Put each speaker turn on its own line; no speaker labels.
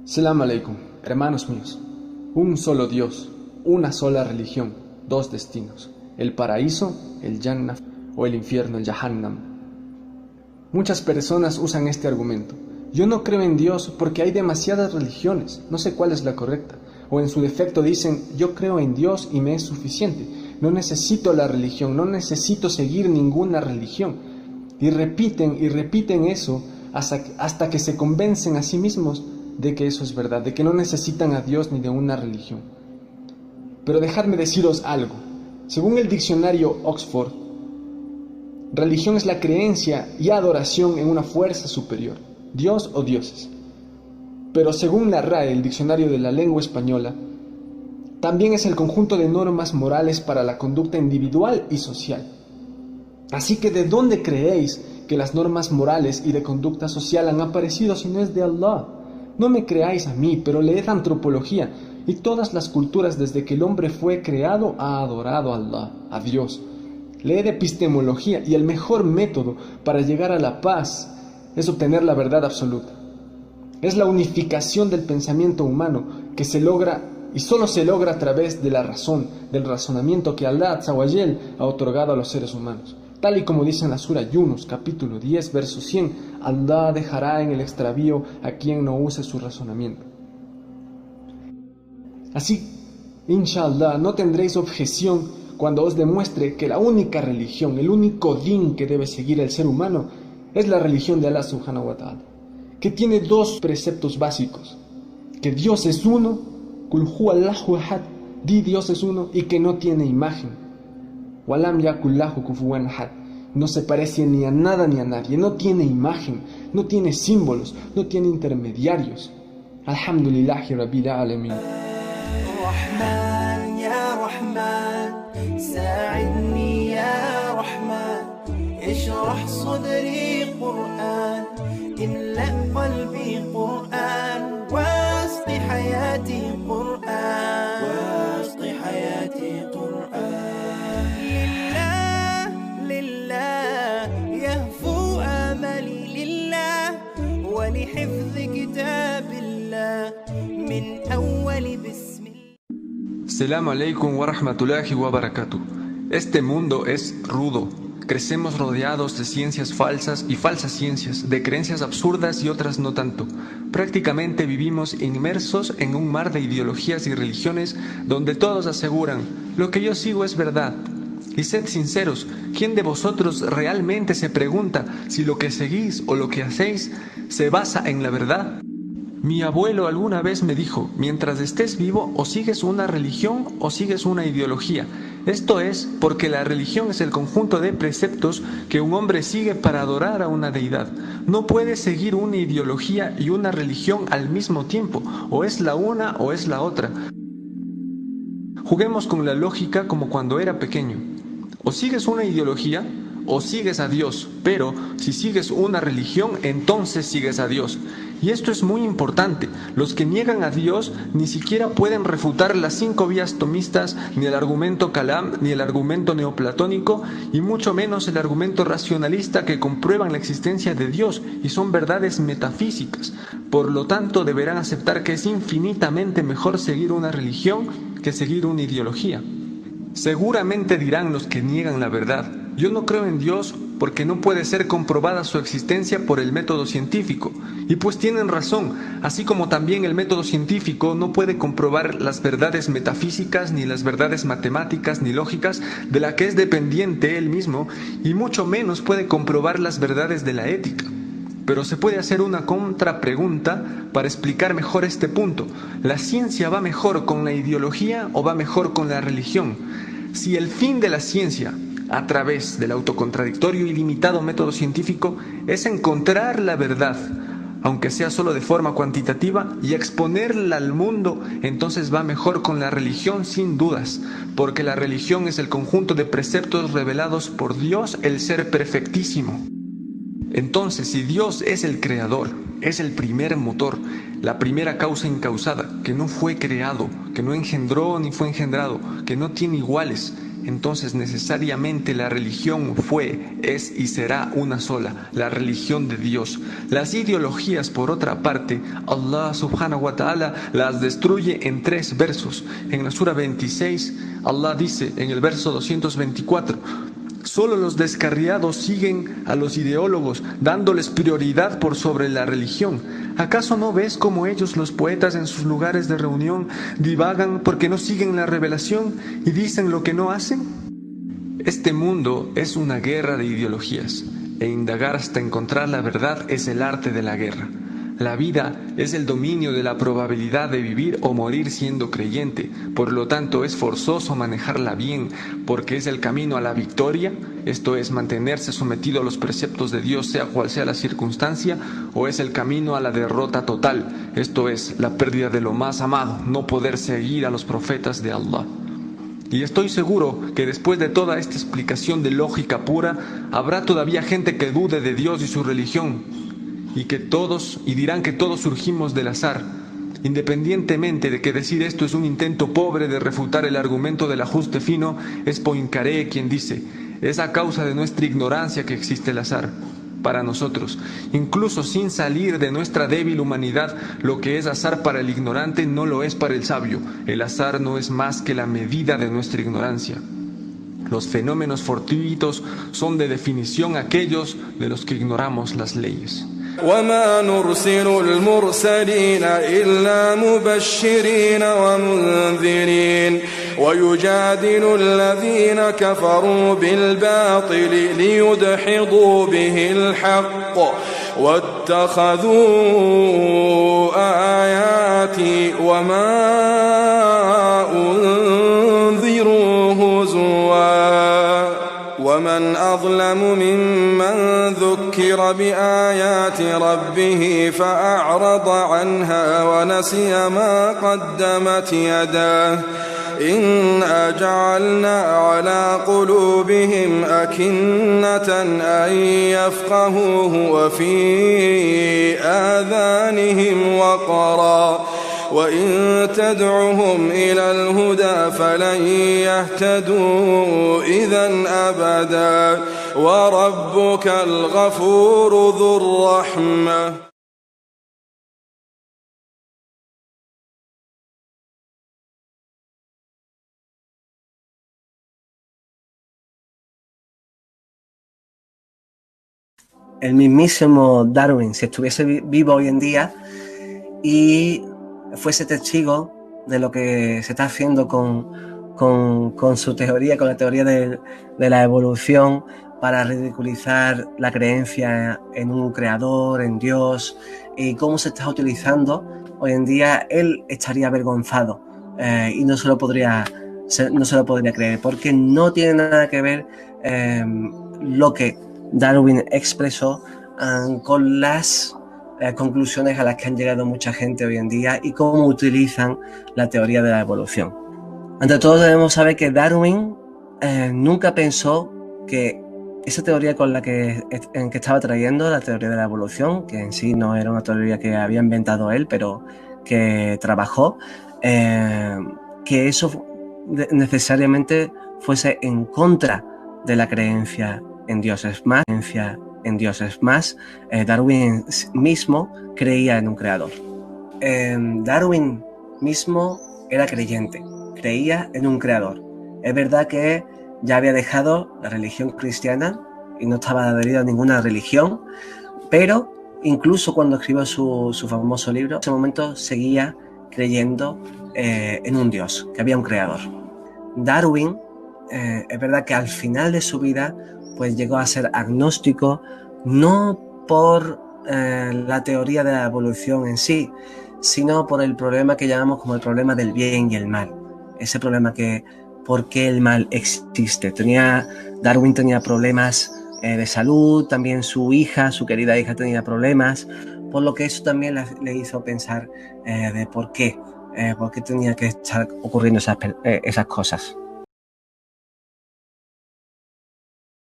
Salam aleikum, hermanos míos. Un solo Dios, una sola religión, dos destinos: el paraíso, el Jannah, o el infierno, el Jahannam. Muchas personas usan este argumento: yo no creo en Dios porque hay demasiadas religiones, no sé cuál es la correcta. O en su defecto dicen: yo creo en Dios y me es suficiente, no necesito la religión, no necesito seguir ninguna religión. Y repiten eso hasta que se convencen a sí mismos de que eso es verdad, de que no necesitan a Dios ni de una religión. Pero dejadme deciros algo. Según el diccionario Oxford, religión es la creencia y adoración en una fuerza superior, Dios o dioses. Pero según la RAE, el diccionario de la lengua española, también es el conjunto de normas morales para la conducta individual y social. Así que ¿de dónde creéis que las normas morales y de conducta social han aparecido si no es de Allah? No me creáis a mí, pero leed antropología, y todas las culturas desde que el hombre fue creado ha adorado a Allah, a Dios. Leed epistemología, y el mejor método para llegar a la paz es obtener la verdad absoluta. Es la unificación del pensamiento humano que se logra, y solo se logra a través de la razón, del razonamiento que Allah Azza wa Jal ha otorgado a los seres humanos. Tal y como dice en la sura Yunus, capítulo 10, verso 100, Allah dejará en el extravío a quien no use su razonamiento. Así, inshallah, no tendréis objeción cuando os demuestre que la única religión, el único din que debe seguir el ser humano es la religión de Allah subhanahu wa ta'ala, que tiene dos preceptos básicos: que Dios es uno, Qul huwa Allahu ahad, di Dios es uno, y que no tiene imagen. Walam yakul lahu kufuwan ahad, no se parece ni a nada ni a nadie, no tiene imagen, no tiene símbolos, no tiene intermediarios. Alhamdulillahi Rabbil Alamin.
Rahman ya Rahman, sa'idni ya Rahman, ishrah sadri Qur'an, imla qalbi Qur'an, wasqi hayati Qur'an, wasqi hayati Qur'an. ولحفظ كتاب الله من أول بسم الله.
Salam aleikum wa rahmatullahi wa barakatuh. Este mundo es rudo. Crecemos rodeados de ciencias falsas y falsas ciencias, de creencias absurdas y otras no tanto. Prácticamente vivimos inmersos en un mar de ideologías y religiones donde todos aseguran: lo que yo sigo es verdad. Y sed sinceros, ¿quién de vosotros realmente se pregunta si lo que seguís o lo que hacéis se basa en la verdad? Mi abuelo alguna vez me dijo: mientras estés vivo, o sigues una religión o sigues una ideología. Esto es porque la religión es el conjunto de preceptos que un hombre sigue para adorar a una deidad. No puede seguir una ideología y una religión al mismo tiempo, o es la una o es la otra. Juguemos con la lógica como cuando era pequeño. O sigues una ideología o sigues a Dios, pero si sigues una religión, entonces sigues a Dios. Y esto es muy importante. Los que niegan a Dios ni siquiera pueden refutar las 5 vías tomistas, ni el argumento Kalam, ni el argumento neoplatónico, y mucho menos el argumento racionalista que comprueban la existencia de Dios y son verdades metafísicas. Por lo tanto, deberán aceptar que es infinitamente mejor seguir una religión que seguir una ideología. Seguramente dirán los que niegan la verdad: yo no creo en Dios porque no puede ser comprobada su existencia por el método científico. Y pues tienen razón, así como también el método científico no puede comprobar las verdades metafísicas, ni las verdades matemáticas, ni lógicas de la que es dependiente él mismo, y mucho menos puede comprobar las verdades de la ética. Pero se puede hacer una contrapregunta para explicar mejor este punto: ¿la ciencia va mejor con la ideología o va mejor con la religión? Si el fin de la ciencia, a través del autocontradictorio y limitado método científico, es encontrar la verdad, aunque sea solo de forma cuantitativa, y exponerla al mundo, entonces va mejor con la religión sin dudas, porque la religión es el conjunto de preceptos revelados por Dios, el ser perfectísimo. Entonces, si Dios es el creador, es el primer motor, la primera causa incausada, que no fue creado, que no engendró ni fue engendrado, que no tiene iguales, entonces necesariamente la religión fue, es y será una sola, la religión de Dios. Las ideologías, por otra parte, Allah subhanahu wa ta'ala las destruye en 3 versos. En la sura 26, Allah dice en el verso 224: solo los descarriados siguen a los ideólogos, dándoles prioridad por sobre la religión. ¿Acaso no ves cómo ellos, los poetas, en sus lugares de reunión, divagan porque no siguen la revelación y dicen lo que no hacen? Este mundo es una guerra de ideologías, e indagar hasta encontrar la verdad es el arte de la guerra. La vida es el dominio de la probabilidad de vivir o morir siendo creyente, por lo tanto es forzoso manejarla bien, porque es el camino a la victoria, esto es mantenerse sometido a los preceptos de Dios sea cual sea la circunstancia, o es el camino a la derrota total, esto es la pérdida de lo más amado, no poder seguir a los profetas de Allah. Y estoy seguro que después de toda esta explicación de lógica pura, habrá todavía gente que dude de Dios y su religión, y dirán que todos surgimos del azar, independientemente de que decir esto es un intento pobre de refutar el argumento del ajuste fino. Es Poincaré quien dice: es a causa de nuestra ignorancia que existe el azar. Para nosotros, incluso sin salir de nuestra débil humanidad, lo que es azar para el ignorante no lo es para el sabio. El azar no es más que la medida de nuestra ignorancia. Los fenómenos fortuitos son de definición aquellos de los que ignoramos las leyes.
وما نرسل المرسلين إلا مبشرين ومنذرين ويجادل الذين كفروا بالباطل ليدحضوا به الحق واتخذوا آياتي وما أنذروا هزوا ومن أظلم ممن ذكر بآيات ربه فأعرض عنها ونسي ما قدمت يداه إنا جعلنا على قلوبهم أكنة أن يفقهوه وفي آذانهم وقرا وإن تدعهم إلى الهدى فلن يهتدوا إذا أبدا وربك الغفور ذو الرحمة.
El mismísimo Darwin, si estuviese vivo hoy en día y fuese testigo de lo que se está haciendo con su teoría, con la teoría de la evolución, para ridiculizar la creencia en un creador, en Dios, y cómo se está utilizando hoy en día, él estaría avergonzado y no se lo podría creer, porque no tiene nada que ver lo que Darwin expresó con las conclusiones a las que han llegado mucha gente hoy en día y cómo utilizan la teoría de la evolución. Ante todo, debemos saber que Darwin nunca pensó que esa teoría en que estaba trayendo, la teoría de la evolución, que en sí no era una teoría que había inventado él, pero que trabajó, que eso necesariamente fuese en contra de la creencia en Dios. Es más, Darwin mismo creía en un creador. Darwin mismo era creyente, creía en un creador. Es verdad que ya había dejado la religión cristiana y no estaba adherido a ninguna religión, pero incluso cuando escribió su famoso libro, en ese momento seguía creyendo en un Dios, que había un creador. Darwin, es verdad que al final de su vida pues llegó a ser agnóstico, no por la teoría de la evolución en sí, sino por el problema que llamamos como el problema del bien y el mal. Ese problema que, ¿por qué el mal existe? Darwin tenía problemas de salud, también su querida hija tenía problemas, por lo que eso también le hizo pensar de por qué tenía que estar ocurriendo esas cosas.